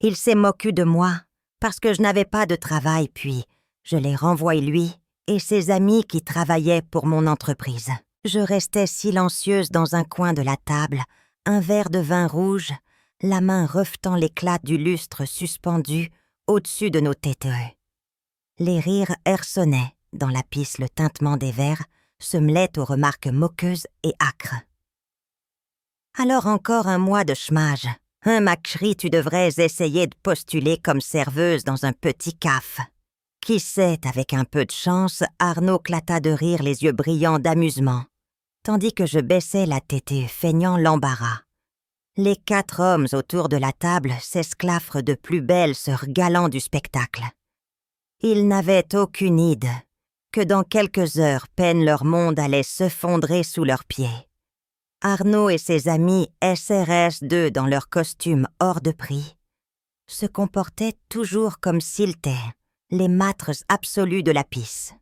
Il s'est moqué de moi parce que je n'avais pas de travail, puis je l'ai renvoyé lui et ses amis qui travaillaient pour mon entreprise. Je restais silencieuse dans un coin de la table, un verre de vin rouge, la main refletant l'éclat du lustre suspendu au-dessus de nos têtes. Les rires ressonnaient dans la pisse, le tintement des verres se mêlait aux remarques moqueuses et âcres. Alors encore un mois de chômage. Macri, tu devrais essayer de postuler comme serveuse dans un petit caf. Qui sait, avec un peu de chance, Arnaud clata de rire, les yeux brillants d'amusement, tandis que je baissais la tête feignant l'embarras. Les 4 hommes autour de la table s'esclaffrent de plus belle ce regalant du spectacle. Ils n'avaient aucune idée que dans quelques heures, peine leur monde allait se fondrer sous leurs pieds. Arnaud et ses amis SRS2 dans leurs costumes hors de prix se comportaient toujours comme s'ils étaient les maîtres absolus de la pisse.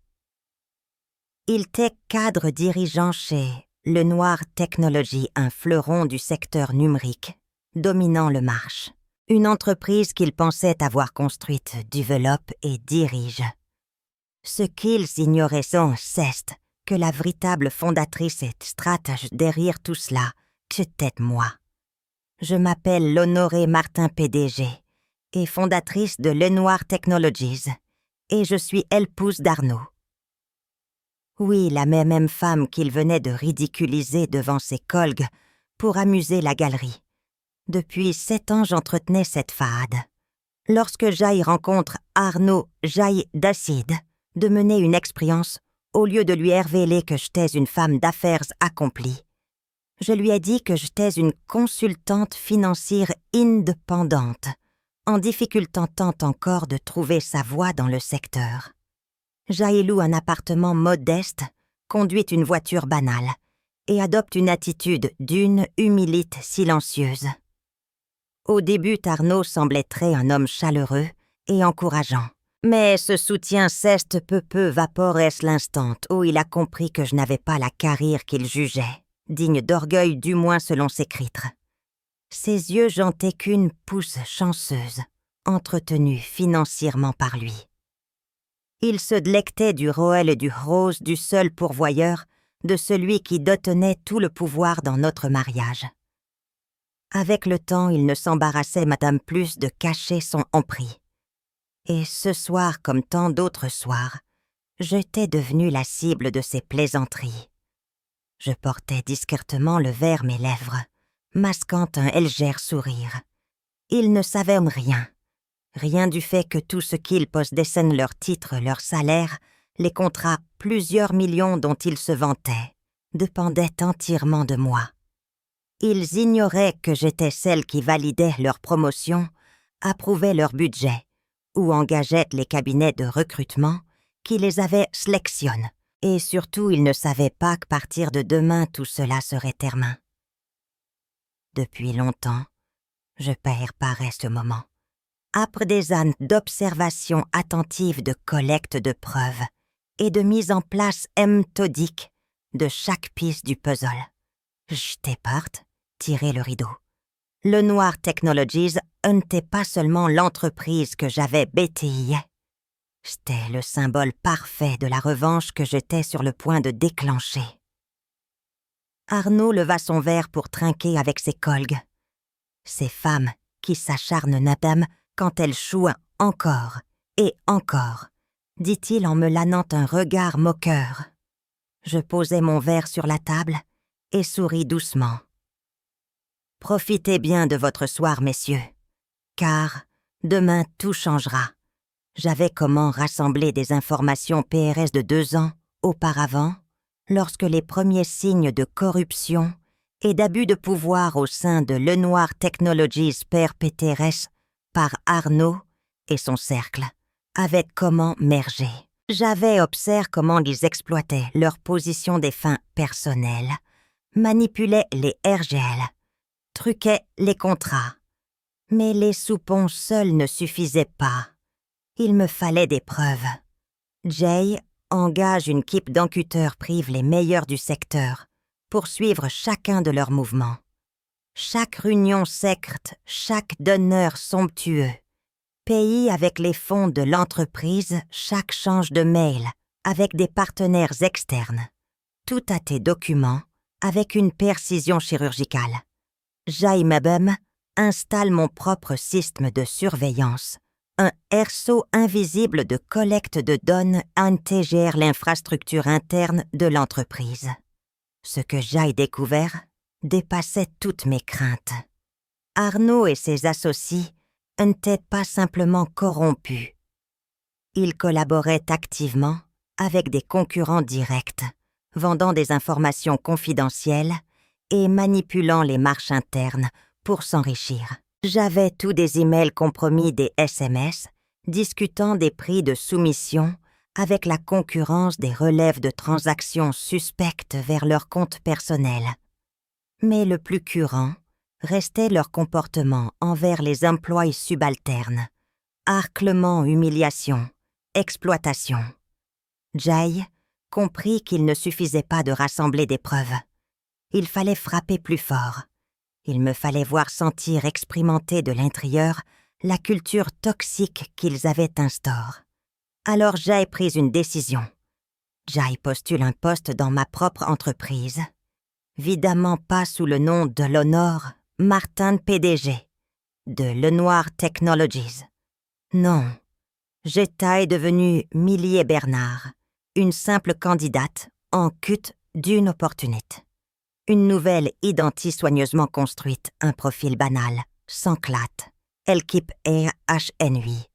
Ils étaient cadres dirigeants chez Lenoir Technologies, un fleuron du secteur numérique, dominant le marché. Une entreprise qu'ils pensaient avoir construite, développe et dirige. Ce qu'ils ignoraient c'est que la véritable fondatrice et stratège derrière tout cela, c'était moi. Je m'appelle l'Honoré Martin PDG et fondatrice de Lenoir Technologies, et je suis l'épouse d'Arnaud. Oui, la même femme qu'il venait de ridiculiser devant ses collègues pour amuser la galerie. Depuis 7 ans, j'entretenais cette fade. Lorsque Jaï rencontre Arnaud Jaï décide de mener une expérience au lieu de lui révéler que j'étais une femme d'affaires accomplie. Je lui ai dit que j'étais une consultante financière indépendante, en difficulté tant encore de trouver sa voie dans le secteur. Jaï loue un appartement modeste, conduit une voiture banale et adopte une attitude d'une humilité silencieuse. Au début, Arnaud semblait être un homme chaleureux et encourageant. Mais ce soutien ceste peu vaporesse l'instant où il a compris que je n'avais pas la carrière qu'il jugeait, digne d'orgueil du moins selon ses critres. Ses yeux jantaient qu'une pousse chanceuse, entretenue financièrement par lui. Il se délectait du Roel et du rose du seul pourvoyeur, de celui qui détenait tout le pouvoir dans notre mariage. Avec le temps, il ne s'embarrassait madame plus de cacher son emprise. Et ce soir, comme tant d'autres soirs, j'étais devenue la cible de ses plaisanteries. Je portais discrètement le vers mes lèvres, masquant un légère sourire. Il ne savait rien du fait que tout ce qu'ils possédaient, leurs titres, leurs salaires, les contrats, plusieurs millions dont ils se vantaient, dépendaient entièrement de moi. Ils ignoraient que j'étais celle qui validait leur promotion, approuvait leur budget, ou engageait les cabinets de recrutement qui les avaient sélectionnés. Et surtout, ils ne savaient pas qu'à partir de demain, tout cela serait terminé. Depuis longtemps, je préparais ce moment. Après des années d'observation attentive, de collecte de preuves et de mise en place méthodique de chaque pièce du puzzle. J'étais parte, tirer le rideau. Lenoir Technologies n'était pas seulement l'entreprise que j'avais bêtillée. C'était le symbole parfait de la revanche que j'étais sur le point de déclencher. Arnaud leva son verre pour trinquer avec ses collègues. Ces femmes qui s'acharnent madame quand elles chouent encore et encore, dit-il en me lanant un regard moqueur. Je posai mon verre sur la table et souris doucement. Profitez bien de votre soir, messieurs, car demain tout changera. J'avais comment rassembler des informations PRS de 2 ans auparavant, lorsque les premiers signes de corruption et d'abus de pouvoir au sein de Lenoir Technologies perpétrés par Arnaud et son cercle avaient comment merger. J'avais observé comment ils exploitaient leur position des fins personnelles, manipulaient les RGL, truquaient les contrats. Mais les soupçons seuls ne suffisaient pas. Il me fallait des preuves. Jay engage une équipe d'enquêteurs, prive les meilleurs du secteur pour suivre chacun de leurs mouvements. Chaque réunion secrète, chaque donneur somptueux. Payé avec les fonds de l'entreprise, chaque change de mail, avec des partenaires externes. Tout à tes documents, avec une précision chirurgicale. J'aimabem installe mon propre système de surveillance. Un herceau invisible de collecte de données intègre l'infrastructure interne de l'entreprise. Ce que j'ai découvert dépassait toutes mes craintes. Arnaud et ses associés n'étaient pas simplement corrompus. Ils collaboraient activement avec des concurrents directs, vendant des informations confidentielles et manipulant les marches internes pour s'enrichir. J'avais tous des emails compromis, des SMS, discutant des prix de soumission avec la concurrence des relèves de transactions suspectes vers leurs comptes personnels. Mais le plus courant restait leur comportement envers les employés subalternes. Harcèlement, humiliation, exploitation. Jay comprit qu'il ne suffisait pas de rassembler des preuves. Il fallait frapper plus fort. Il me fallait voir sentir expérimenter de l'intérieur la culture toxique qu'ils avaient instaurée. Alors j'ai pris une décision. Jay postule un poste dans ma propre entreprise. Évidemment pas sous le nom de l'honneur Martin PDG, de Lenoir Technologies. Non, j'étais devenue Millie Bernard, une simple candidate en quête d'une opportunité. Une nouvelle identité soigneusement construite, un profil banal, sans clatte. L'équipe HNUI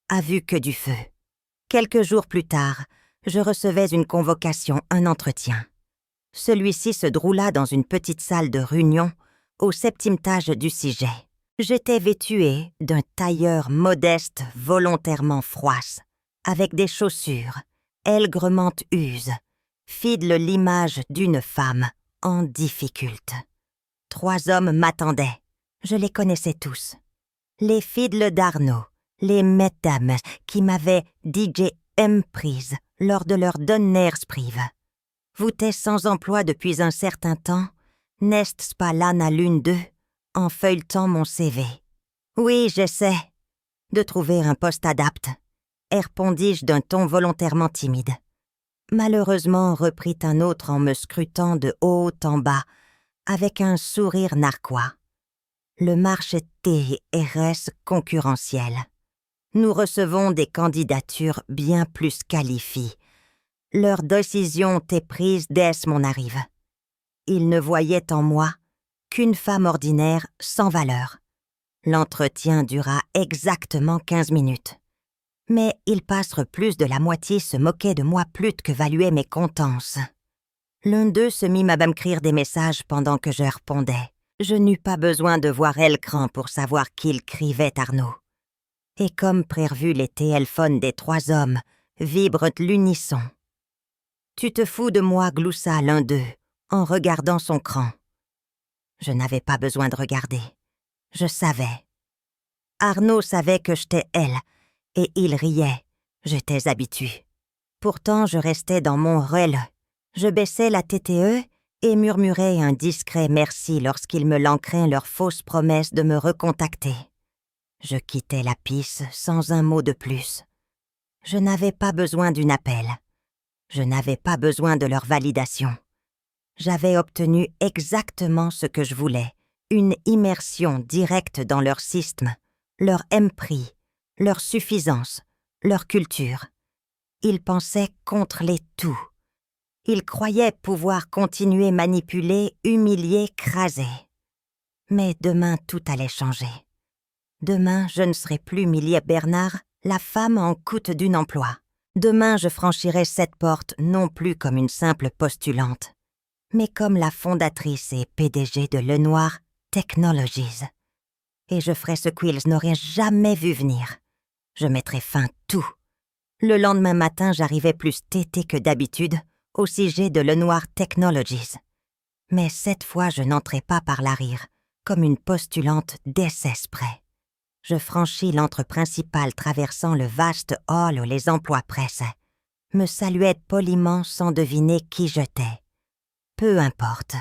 a vu que du feu. Quelques jours plus tard, je recevais une convocation, un entretien. Celui-ci se déroula dans une petite salle de réunion au 7e étage du Siget. J'étais vêtue d'un tailleur modeste volontairement froisse, avec des chaussures, aigrement usées, fidèle l'image d'une femme en difficulté. 3 hommes m'attendaient. Je les connaissais tous. Les fidèles d'Arnaud, les mesdames qui m'avaient DJ prise lors de leur dernière prive. Vous êtes sans emploi depuis un certain temps, n'est-ce pas l'un à l'une d'eux, en feuilletant mon CV. Oui, j'essaie de trouver un poste adapté, répondis-je d'un ton volontairement timide. Malheureusement, reprit un autre en me scrutant de haut en bas, avec un sourire narquois. Le marché reste concurrentiel. Nous recevons des candidatures bien plus qualifiées. Leur décision est prise dès mon arrivée. Ils ne voyaient en moi qu'une femme ordinaire sans valeur. L'entretien dura exactement 15 minutes. Mais ils passèrent plus de la moitié se moquaient de moi plus que valuaient mes contenances. L'un d'eux se mit à m'écrire des messages pendant que je répondais. Je n'eus pas besoin de voir l'écran pour savoir qu'il écrivait Arnaud. Et comme prévu, les téléphones des 3 hommes vibrent l'unisson. « Tu te fous de moi » gloussa l'un d'eux, en regardant son cran. Je n'avais pas besoin de regarder. Je savais. Arnaud savait que j'étais elle, et il riait. J'étais habituée. Pourtant, je restais dans mon rôle. Je baissais la TTE et murmurais un discret merci lorsqu'ils me lancraient leur fausse promesse de me recontacter. Je quittais la piste sans un mot de plus. Je n'avais pas besoin d'un appel. Je n'avais pas besoin de leur validation. J'avais obtenu exactement ce que je voulais, une immersion directe dans leur système, leur emprise, leur suffisance, leur culture. Ils pensaient contrôler tout. Ils croyaient pouvoir continuer manipuler, humilier, craser. Mais demain, tout allait changer. Demain, je ne serai plus Millie Bernard, la femme en quête d'un emploi. Demain, je franchirai cette porte non plus comme une simple postulante, mais comme la fondatrice et PDG de Lenoir Technologies. Et je ferai ce qu'ils n'auraient jamais vu venir. Je mettrai fin à tout. Le lendemain matin, j'arrivais plus tétée que d'habitude au sujet de Lenoir Technologies. Mais cette fois, je n'entrais pas par l'arrière, comme une postulante d'essai près. Je franchis l'entrée principale traversant le vaste hall où les emplois pressaient, me saluait poliment sans deviner qui j'étais. Peu importe.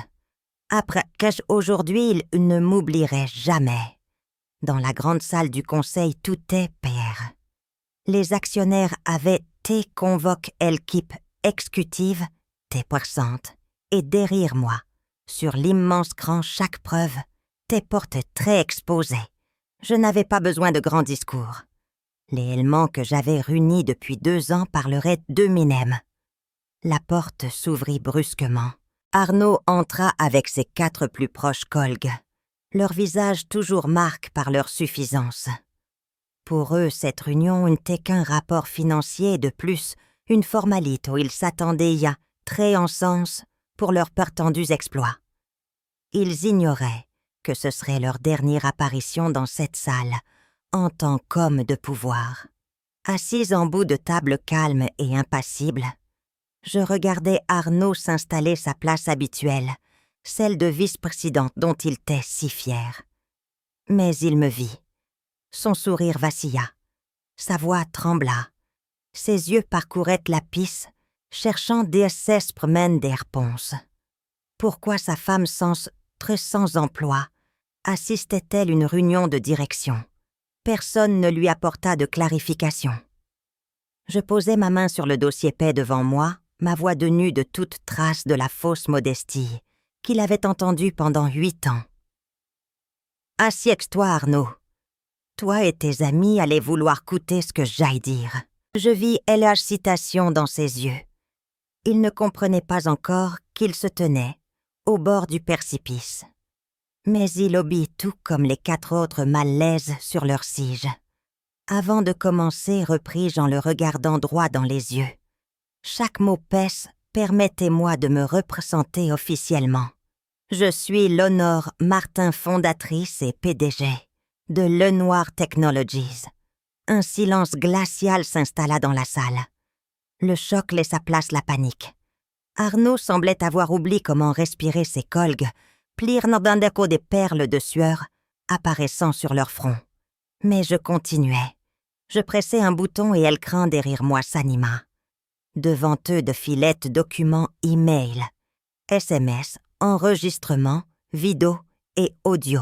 Après qu'aujourd'hui, il ne m'oublierait jamais. Dans la grande salle du conseil, tout est PR. Les actionnaires avaient té convoque l'équipe exécutive, té présente, et derrière moi, sur l'immense cran chaque preuve, té porte très exposée. Je n'avais pas besoin de grands discours. Les éléments que j'avais réunis depuis 2 ans parleraient d'eux-mêmes. La porte s'ouvrit brusquement. Arnaud entra avec ses 4 plus proches collègues, leur visage toujours marqué par leur suffisance. Pour eux, cette réunion n'était qu'un rapport financier de plus, une formalité où ils s'attendaient à très en sens pour leurs prétendus exploits. Ils ignoraient que ce serait leur dernière apparition dans cette salle, en tant qu'hommes de pouvoir. Assise en bout de table calme et impassible, je regardais Arnaud s'installer sa place habituelle, celle de vice-président dont il était si fier. Mais il me vit. Son sourire vacilla. Sa voix trembla. Ses yeux parcouraient la piste, cherchant des promènes des réponses. Pourquoi sa femme sans emploi assistait-elle à une réunion de direction? Personne ne lui apporta de clarification. Je posai ma main sur le dossier paix devant moi, ma voix denue de toute trace de la fausse modestie qu'il avait entendue pendant 8 ans. « Assieds-toi, Arnaud. Toi et tes amis allez vouloir coûter ce que j'aille dire. » Je vis LH citation dans ses yeux. Il ne comprenait pas encore qu'il se tenait au bord du précipice. Mais il obéit tout comme les 4 autres mal laises sur leur sige. Avant de commencer, repris-je en le regardant droit dans les yeux. Chaque mot pèse, permettez-moi de me représenter officiellement. Je suis Léonore Martin, fondatrice et PDG de Lenoir Technologies. Un silence glacial s'installa dans la salle. Le choc laissa place à la panique. Arnaud semblait avoir oublié comment respirer ses collègues, plirent d'un déco des perles de sueur apparaissant sur leur front. Mais je continuais. Je pressai un bouton et l'écran derrière moi s'anima. Devant eux de filettes documents e-mail, SMS, enregistrements, vidéos et audio.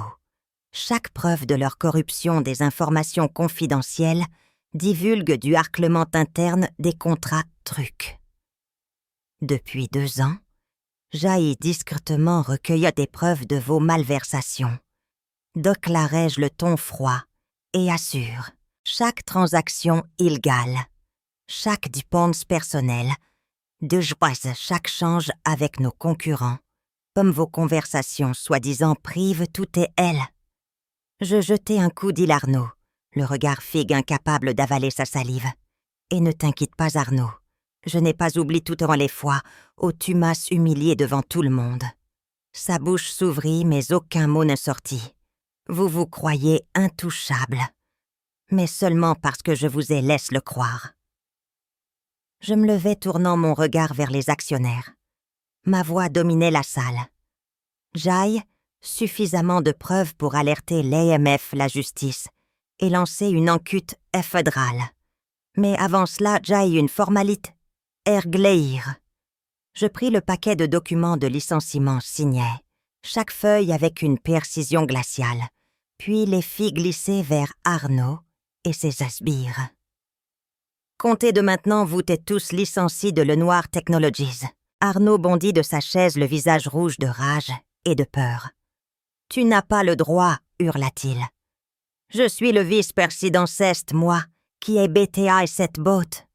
Chaque preuve de leur corruption des informations confidentielles divulgue du harcèlement interne des contrats trucs. Depuis 2 ans, j'ai discrètement recueilli des preuves de vos malversations. Déclarai-je le ton froid et assure chaque transaction illégale, chaque dépense personnelle, de joie chaque change avec nos concurrents, comme vos conversations soi-disant privent tout et elles. Je jetai un coup d'île Arnaud, le regard figue incapable d'avaler sa salive. Et ne t'inquiète pas, Arnaud, je n'ai pas oublié toutes les fois où tu m'as humilié devant tout le monde. Sa bouche s'ouvrit, mais aucun mot ne sortit. Vous vous croyez intouchable, mais seulement parce que je vous ai laissé le croire. Je me levai tournant mon regard vers les actionnaires. Ma voix dominait la salle. J'aille suffisamment de preuves pour alerter l'AMF, la justice, et lancer une enquête fédérale. Mais avant cela, j'aille une formalité. Ergleir. Je pris le paquet de documents de licenciement signés, chaque feuille avec une précision glaciale, puis les fis glisser vers Arnaud et ses sbires. Comptez de maintenant, vous êtes tous licenciés de Lenoir Technologies. Arnaud bondit de sa chaise, le visage rouge de rage et de peur. Tu n'as pas le droit, hurla-t-il. Je suis le vice-président Cest, moi, qui ai BTA cette botte.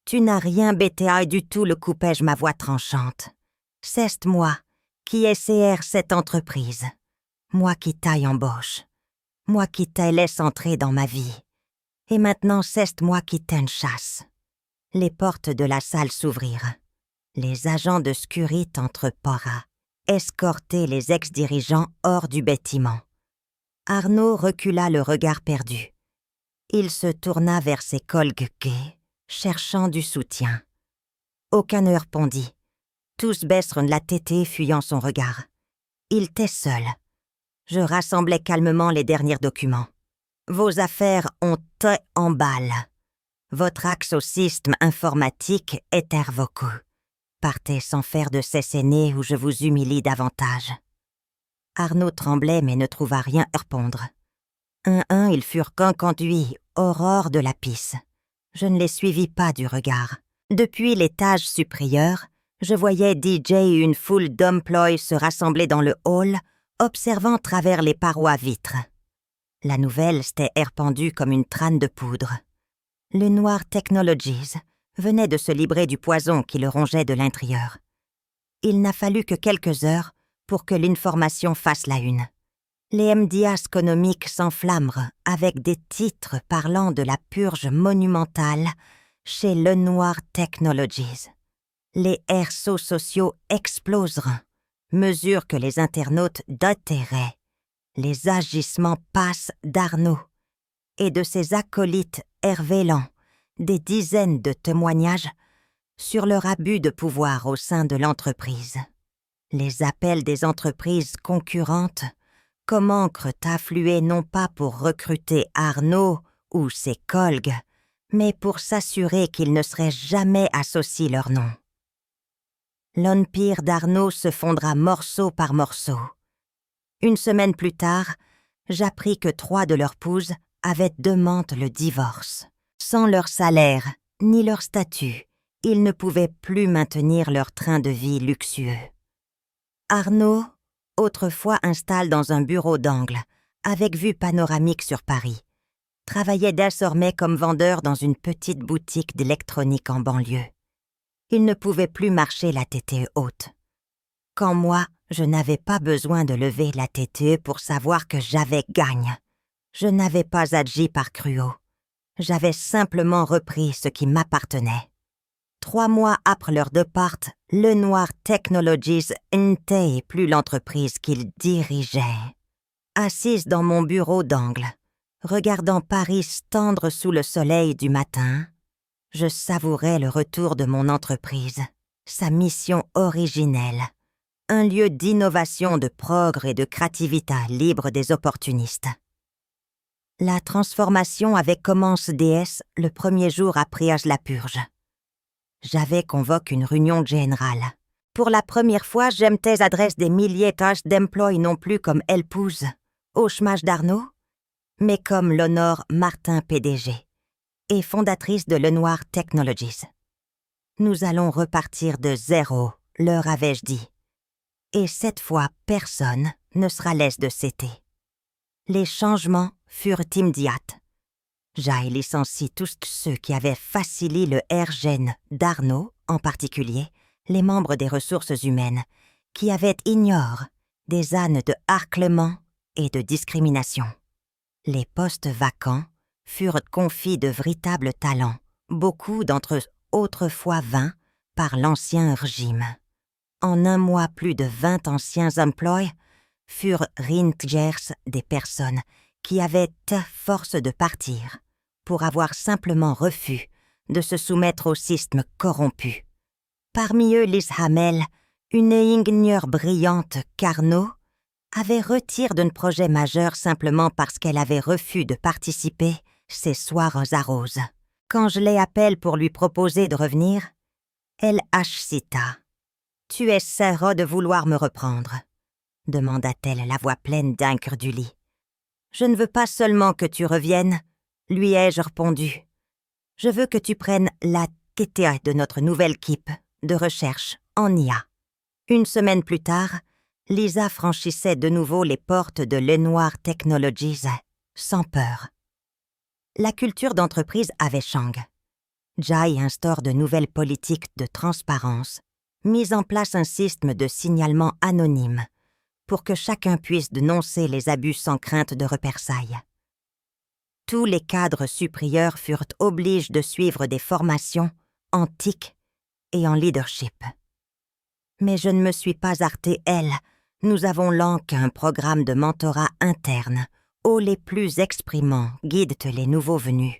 Tu n'as rien BTA du tout, le coupai-je ma voix tranchante. Cest moi, qui ai CR cette entreprise. Moi qui t'aille embauche. Moi qui t'ai laisse entrer dans ma vie. Et maintenant, c'est moi qui t'en chasse. Les portes de la salle s'ouvrirent. Les agents de Scurit entrepora, escorter les ex-dirigeants hors du bâtiment. Arnaud recula le regard perdu. Il se tourna vers ses collègues gays, cherchant du soutien. Aucun ne répondit. Tous baissèrent la tête, fuyant son regard. Il était seul. Je rassemblai calmement les derniers documents. Vos affaires ont été en balle. Votre accès au système informatique est révoqué. Partez sans faire de cesse aîné où je vous humilie davantage. Arnaud tremblait mais ne trouva rien à répondre. Ils furent conduits, Aurore de la pisse. Je ne les suivis pas du regard. Depuis l'étage supérieur, je voyais DJ et une foule d'employés se rassembler dans le hall, observant travers les parois vitres. La nouvelle s'était répandue comme une trane de poudre. Le Noir Technologies venait de se libérer du poison qui le rongeait de l'intérieur. Il n'a fallu que quelques heures pour que l'information fasse la une. Les médias économiques s'enflamment avec des titres parlant de la purge monumentale chez Le Noir Technologies. Les réseaux sociaux exploseront, mesure que les internautes déterraient. Les agissements passent d'Arnaud et de ses acolytes révélant des dizaines de témoignages sur leur abus de pouvoir au sein de l'entreprise. Les appels des entreprises concurrentes commencent à affluer non pas pour recruter Arnaud ou ses collègues, mais pour s'assurer qu'ils ne seraient jamais associés leur nom. L'empire d'Arnaud se fondra morceau par morceau. Une semaine plus tard, j'appris que 3 de leurs épouses avaient demandé le divorce. Sans leur salaire ni leur statut, ils ne pouvaient plus maintenir leur train de vie luxueux. Arnaud, autrefois installé dans un bureau d'angle, avec vue panoramique sur Paris, travaillait désormais comme vendeur dans une petite boutique d'électronique en banlieue. Il ne pouvait plus marcher la tête haute. Quand moi, je n'avais pas besoin de lever la tête pour savoir que j'avais gagne. Je n'avais pas agi par cruau. J'avais simplement repris ce qui m'appartenait. 3 mois après leur départ, Le Noir Technologies n'était plus l'entreprise qu'il dirigeait. Assise dans mon bureau d'angle, regardant Paris tendre sous le soleil du matin, je savourais le retour de mon entreprise, sa mission originelle, un lieu d'innovation, de progrès et de créativité libre des opportunistes. La transformation avait commencé DS le premier jour après la purge. J'avais convoqué une réunion générale. Pour la première fois, j'aimais adresse des milliers d'employés non plus comme épouse, au chômage d'Arnaud, mais comme l'honore Martin PDG et fondatrice de Le Noir Technologies. Nous allons repartir de zéro, leur avais-je dit. Et cette fois, personne ne sera laisse de céder. Les changements furent immédiats. J'ai licencié tous ceux qui avaient facilité le R-gène d'Arnaud, en particulier les membres des ressources humaines, qui avaient ignoré des ânes de harcèlement et de discrimination. Les postes vacants furent confiés de véritables talents, beaucoup d'entre eux autrefois vains par l'ancien régime. En un mois, plus de 20 anciens employés furent reintegers des personnes qui avaient force de partir pour avoir simplement refus de se soumettre au système corrompu. Parmi eux, Lise Hamel, une ingénieure brillante qu'Arnaud avait retiré d'un projet majeur simplement parce qu'elle avait refus de participer ces soirs à rose. Quand je l'ai appelée pour lui proposer de revenir, elle cita. « Tu essaieras de vouloir me reprendre ?» demanda-t-elle la voix pleine d'incrédulité. « Je ne veux pas seulement que tu reviennes, lui ai-je répondu. Je veux que tu prennes la tête de notre nouvelle équipe de recherche en IA. » Une semaine plus tard, Lisa franchissait de nouveau les portes de Le Noir Technologies, sans peur. La culture d'entreprise avait changé. Jai instaure de nouvelles politiques de transparence, mise en place un système de signalement anonyme pour que chacun puisse dénoncer les abus sans crainte de représailles. Tous les cadres supérieurs furent obligés de suivre des formations en TIC et en leadership. Mais je ne me suis pas arrêtée, nous avons lancé un programme de mentorat interne où les plus exprimants guident les nouveaux venus,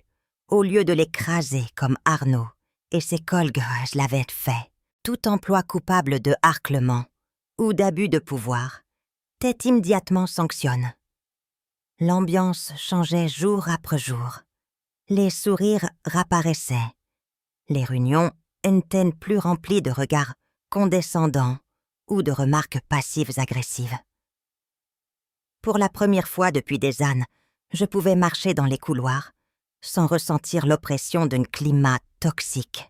au lieu de l'écraser comme Arnaud et ses collègues l'avaient fait. Tout emploi coupable de harcèlement ou d'abus de pouvoir était immédiatement sanctionné. L'ambiance changeait jour après jour. Les sourires réapparaissaient. Les réunions n'étaient plus remplies de regards condescendants ou de remarques passives agressives. Pour la première fois depuis des années, je pouvais marcher dans les couloirs sans ressentir l'oppression d'un climat toxique.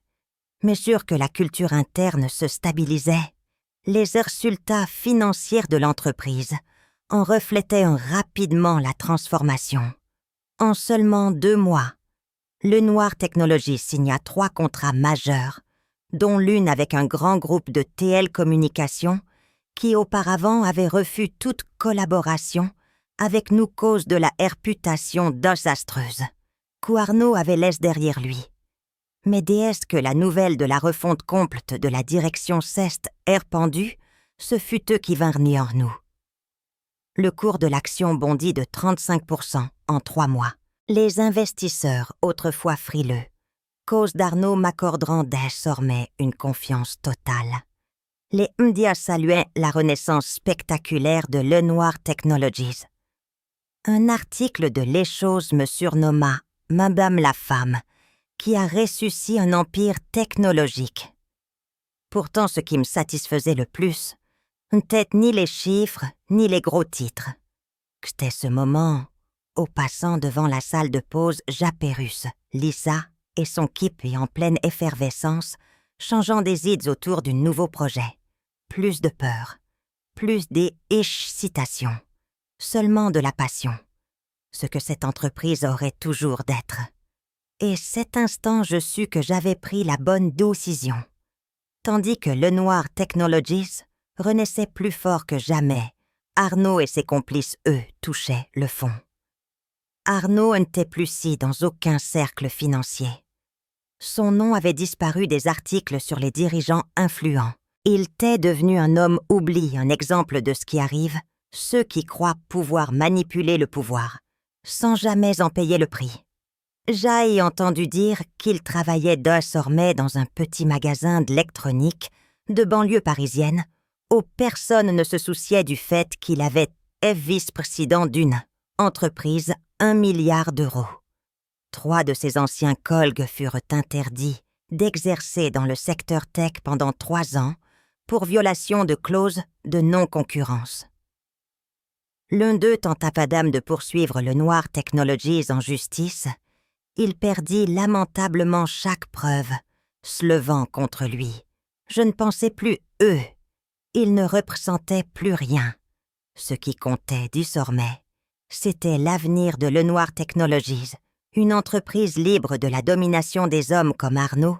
Mesure que la culture interne se stabilisait, les résultats financiers de l'entreprise en reflétaient rapidement la transformation. En seulement 2 mois, Lenoir Technologies signa 3 contrats majeurs, dont l'une avec un grand groupe de TL Communications qui auparavant avait refusé toute collaboration avec nous cause de la réputation désastreuse qu'Arnaud avait laissé derrière lui. Mais dès que la nouvelle de la refonte complète de la direction CEST répandue, ce fut eux qui vinrent nier nous. Le cours de l'action bondit de 35% en 3 mois. Les investisseurs, autrefois frileux, cause d'Arnaud m'accorderont désormais une confiance totale. Les médias saluaient la renaissance spectaculaire de Lenoir Technologies. Un article de Les Choses me surnomma « Madame la femme », qui a ressuscité un empire technologique. Pourtant, ce qui me satisfaisait le plus, n'était ni les chiffres, ni les gros titres. C'était ce moment, au passant devant la salle de pause Japérus, Lisa et son équipe en pleine effervescence, changeant des idées autour d'un nouveau projet. Plus de peur, plus d'excitation, seulement de la passion, ce que cette entreprise aurait toujours d'être. Et cet instant, je sus que j'avais pris la bonne décision. Tandis que Lenoir Technologies renaissait plus fort que jamais, Arnaud et ses complices, eux, touchaient le fond. Arnaud n'était plus si dans aucun cercle financier. Son nom avait disparu des articles sur les dirigeants influents. Il était devenu un homme oubli, un exemple de ce qui arrive, ceux qui croient pouvoir manipuler le pouvoir, sans jamais en payer le prix. J'ai entendu dire qu'il travaillait désormais dans un petit magasin d'électronique de banlieue parisienne où personne ne se souciait du fait qu'il avait été vice-président d'une entreprise 1 milliard d'euros. 3 de ses anciens collègues furent interdits d'exercer dans le secteur tech pendant 3 ans pour violation de clauses de non-concurrence. L'un d'eux tenta madame de poursuivre Lenoir Technologies en justice. Il perdit lamentablement chaque preuve, se levant contre lui. Je ne pensais plus eux. Ils ne représentaient plus rien. Ce qui comptait désormais, c'était l'avenir de Lenoir Technologies, une entreprise libre de la domination des hommes comme Arnaud,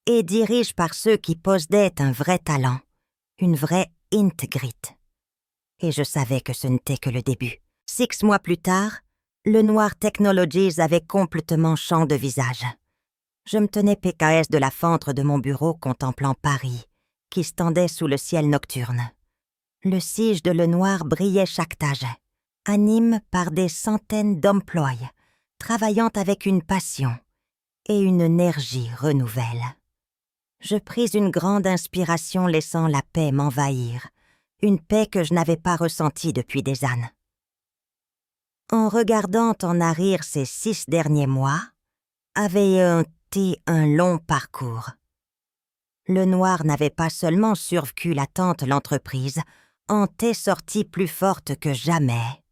et dirige par ceux qui possédaient un vrai talent, une vraie intégrité. Et je savais que ce n'était que le début. 6 mois plus tard, Lenoir Technologies avait complètement changé de visage. Je me tenais PKS de la fenêtre de mon bureau contemplant Paris, qui se tendait sous le ciel nocturne. Le siège de Lenoir brillait chaque tâche, anime par des centaines d'employés, travaillant avec une passion et une énergie renouvelle. Je pris une grande inspiration laissant la paix m'envahir, une paix que je n'avais pas ressentie depuis des années. En regardant en arrière ces 6 derniers mois, avait été un long parcours. Lenoir n'avait pas seulement survécu l'attente l'entreprise, en était sortie plus forte que jamais.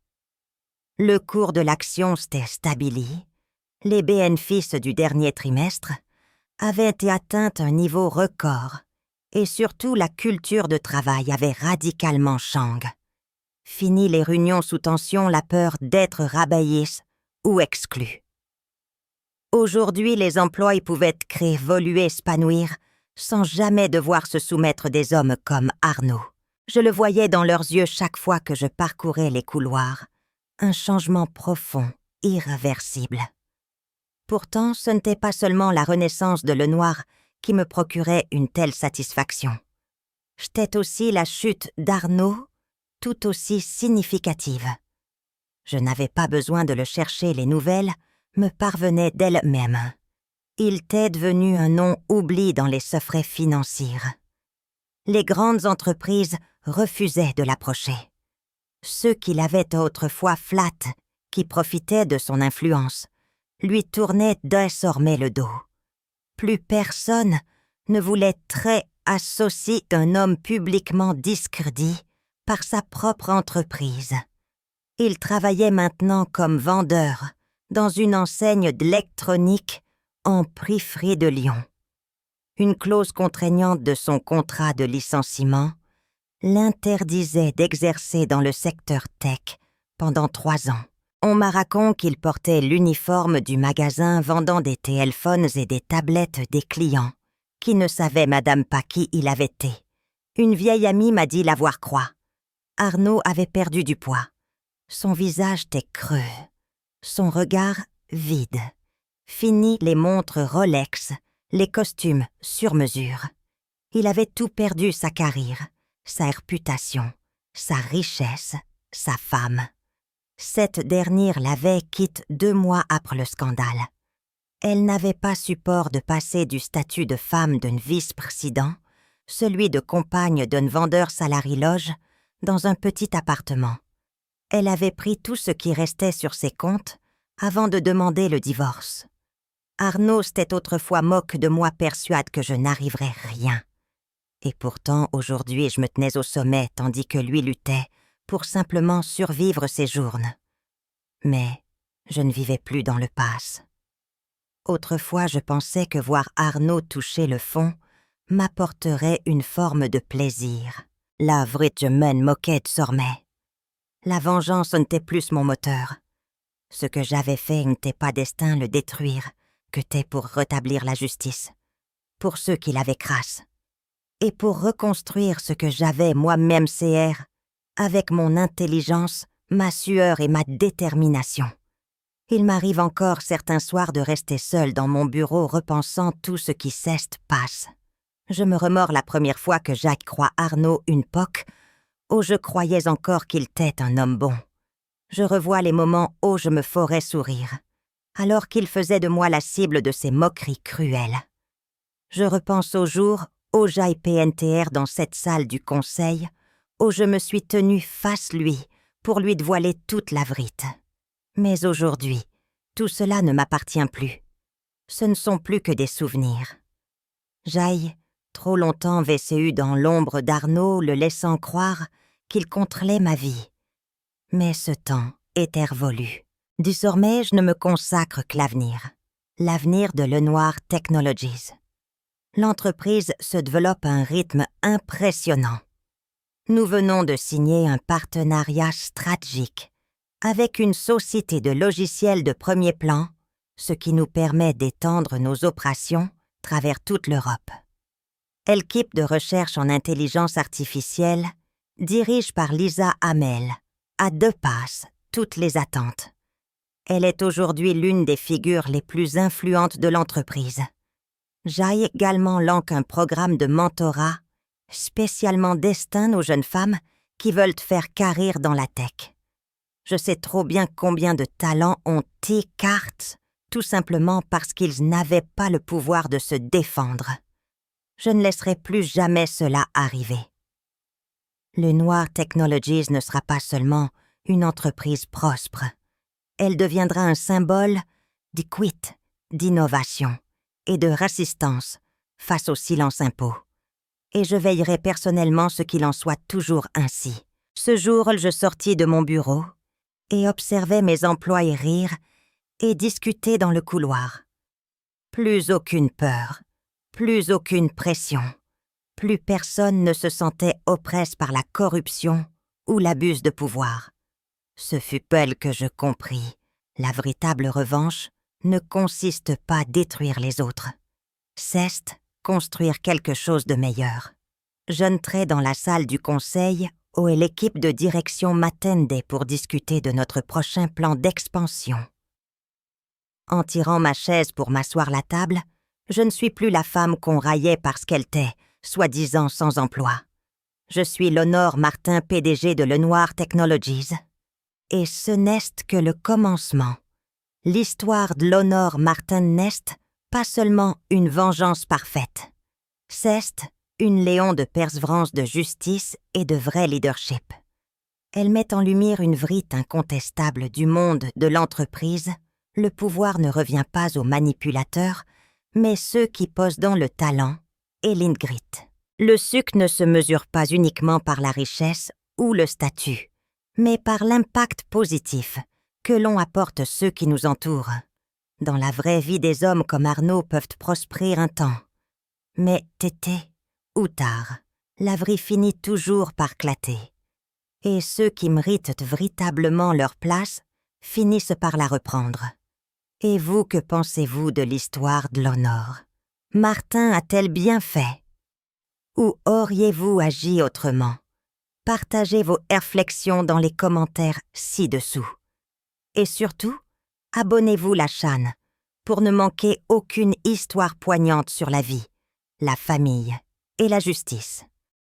Le cours de l'action s'était stabilisé, les bénéfices du dernier trimestre avaient été atteints un niveau record, et surtout la culture de travail avait radicalement changé. Fini les réunions sous tension, la peur d'être rabaillés ou exclus. Aujourd'hui, les employés pouvaient créer, évoluer, s'épanouir, sans jamais devoir se soumettre des hommes comme Arnaud. Je le voyais dans leurs yeux chaque fois que je parcourais les couloirs. Un changement profond, irréversible. Pourtant, ce n'était pas seulement la renaissance de Lenoir qui me procurait une telle satisfaction. C'était aussi la chute d'Arnaud, tout aussi significative. Je n'avais pas besoin de le chercher, les nouvelles me parvenaient d'elles-mêmes. Il était devenu un nom oublié dans les secrets financiers. Les grandes entreprises refusaient de l'approcher. Ceux qui l'avaient autrefois flatte, qui profitaient de son influence, lui tournaient désormais le dos. Plus personne ne voulait très associer un homme publiquement discrédit par sa propre entreprise. Il travaillait maintenant comme vendeur dans une enseigne d'électronique en périphérie de Lyon. Une clause contraignante de son contrat de licenciement l'interdisait d'exercer dans le secteur tech pendant 3 ans. On m'a raconté qu'il portait l'uniforme du magasin vendant des téléphones et des tablettes des clients, qui ne savaient madame pas qui il avait été. Une vieille amie m'a dit l'avoir croit. Arnaud avait perdu du poids. Son visage était creux, son regard vide. Fini les montres Rolex, les costumes sur mesure. Il avait tout perdu, sa carrière, sa réputation, sa richesse, sa femme. Cette dernière l'avait quitte 2 mois après le scandale. Elle n'avait pas support de passer du statut de femme d'un vice-président, celui de compagne d'un vendeur salarié-loge, dans un petit appartement. Elle avait pris tout ce qui restait sur ses comptes avant de demander le divorce. Arnaud s'était autrefois moque de moi, persuade que je n'arriverais rien. Et pourtant, aujourd'hui, je me tenais au sommet tandis que lui luttait pour simplement survivre ses journées. Mais je ne vivais plus dans le passe. Autrefois, je pensais que voir Arnaud toucher le fond m'apporterait une forme de plaisir. La vraie je me moquais de Sormet. La vengeance n'était plus mon moteur. Ce que j'avais fait n'était pas destin le détruire, que t'es pour rétablir la justice, pour ceux qui l'avaient crasse, et pour reconstruire ce que j'avais moi-même CR, avec mon intelligence, ma sueur et ma détermination. Il m'arrive encore certains soirs de rester seul dans mon bureau repensant tout ce qui cesse passe. Je me remords la première fois que Jacques croit Arnaud une poque, où je croyais encore qu'il était un homme bon. Je revois les moments où je me ferais sourire, alors qu'il faisait de moi la cible de ses moqueries cruelles. Je repense au jour où j'aille PNTR dans cette salle du conseil, où je me suis tenue face lui pour lui dévoiler toute la vrite. Mais aujourd'hui, tout cela ne m'appartient plus. Ce ne sont plus que des souvenirs. J'aille trop longtemps VCU dans l'ombre d'Arnaud, le laissant croire qu'il contrôlait ma vie. Mais ce temps est révolu. Désormais, je ne me consacre que l'avenir de Lenoir Technologies. L'entreprise se développe à un rythme impressionnant. Nous venons de signer un partenariat stratégique avec une société de logiciels de premier plan, ce qui nous permet d'étendre nos opérations à travers toute l'Europe. L'équipe de recherche en intelligence artificielle, dirige par Lisa Hamel, à 2 passes toutes les attentes. Elle est aujourd'hui l'une des figures les plus influentes de l'entreprise. J'ai également lancé un programme de mentorat spécialement destiné aux jeunes femmes qui veulent faire carrière dans la tech. Je sais trop bien combien de talents ont écarté, tout simplement parce qu'ils n'avaient pas le pouvoir de se défendre. Je ne laisserai plus jamais cela arriver. Lenoir Technologies ne sera pas seulement une entreprise prospère. Elle deviendra un symbole d'équité, d'innovation et de résistance face au silence impôt. Et je veillerai personnellement ce qu'il en soit toujours ainsi. Ce jour, je sortis de mon bureau et observais mes employés rire et discuter dans le couloir. Plus aucune peur, plus aucune pression. Plus personne ne se sentait oppressé par la corruption ou l'abus de pouvoir. Ce fut peu que je compris. La véritable revanche ne consiste pas à détruire les autres. C'est construire quelque chose de meilleur. J'entrai dans la salle du conseil où est l'équipe de direction m'attendait pour discuter de notre prochain plan d'expansion. En tirant ma chaise pour m'asseoir à la table, je ne suis plus la femme qu'on raillait parce qu'elle était, soi-disant sans emploi. Je suis Léonore Martin, PDG de Lenoir Technologies. Et ce n'est que le commencement. L'histoire de Léonore Martin n'est pas seulement une vengeance parfaite. C'est une léon de persévérance, de justice et de vrai leadership. Elle met en lumière une vérité incontestable du monde de l'entreprise. Le pouvoir ne revient pas aux manipulateurs, mais ceux qui possédent le talent et l'ingrit. Le succès ne se mesure pas uniquement par la richesse ou le statut, mais par l'impact positif que l'on apporte ceux qui nous entourent. Dans la vraie vie, des hommes comme Arnaud peuvent prospérer un temps. Mais tété ou tard, la vraie finit toujours par clater. Et ceux qui méritent véritablement leur place finissent par la reprendre. Et vous, que pensez-vous de l'histoire de Léonore? Martin a-t-elle bien fait? Ou auriez-vous agi autrement? Partagez vos réflexions dans les commentaires ci-dessous. Et surtout, abonnez-vous la chaîne pour ne manquer aucune histoire poignante sur la vie, la famille et la justice.